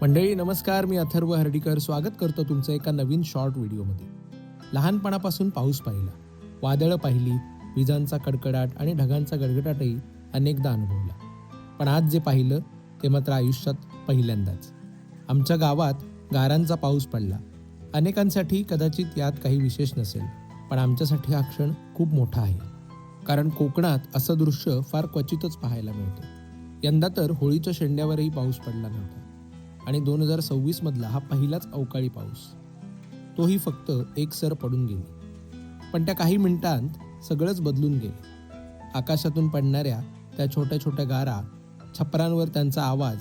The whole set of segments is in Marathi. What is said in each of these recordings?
मंडळी नमस्कार, मी अथर्व हर्डीकर स्वागत करतो तुमचं एका नवीन शॉर्ट व्हिडिओमध्ये. लहानपणापासून पाऊस पाहिला, वादळं पाहिली, विजांचा कडकडाट आणि ढगांचा गडगडाटही अनेकदा अनुभवला. पण आज जे पाहिलं ते मात्र आयुष्यात पहिल्यांदाच. आमच्या गावात गारांचा पाऊस पडला. अनेकांसाठी कदाचित यात काही विशेष नसेल, पण आमच्यासाठी हा क्षण खूप मोठा आहे. कारण कोकणात असं दृश्य फार क्वचितच पाहायला मिळतं. यंदा तर होळीच्या शेंड्यावरही पाऊस पडला नव्हता आणि 2026 मधला हा पहिलाच अवकाळी पाऊस, तोही फक्त एक सर पडून गेली. पण त्या काही मिनिटांत सगळंच बदलून गेलं. आकाशातून पडणाऱ्या त्या छोट्या छोट्या गारा, छपरांवर त्यांचा आवाज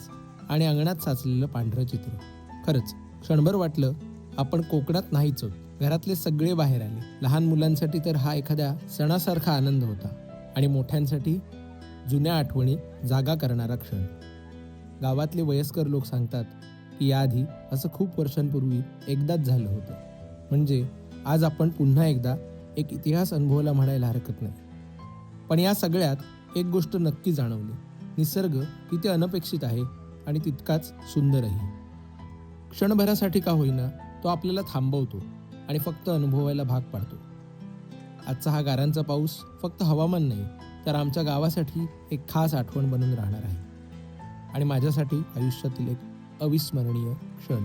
आणि अंगणात साचलेलं पांढरं चित्र. खरंच क्षणभर वाटलं आपण कोकणात नाहीच आहोत. घरातले सगळे बाहेर आले. लहान मुलांसाठी तर हा एखाद्या सणासारखा आनंद होता आणि मोठ्यांसाठी जुन्या आठवणी जागा करणारा क्षण. गावातले वयस्कर लोक सांगतात की याआधी असं खूप वर्षांपूर्वी एकदाच झालं होतं. म्हणजे आज आपण पुन्हा एकदा एक इतिहास अनुभवला म्हणायला हरकत नाही. पण या सगळ्यात एक गोष्ट नक्की जाणवली, निसर्ग किती अनपेक्षित आहे आणि तितकाच सुंदरही. क्षणभरासाठी का होईना तो आपल्याला थांबवतो आणि फक्त अनुभवायला भाग पाडतो. आजचा हा गारांचा पाऊस फक्त हवामान नाही, तर आमच्या गावासाठी एक खास आठवण बनून राहणार आहे आणि माझ्यासाठी आयुष्यातील एक अविस्मरणीय क्षण.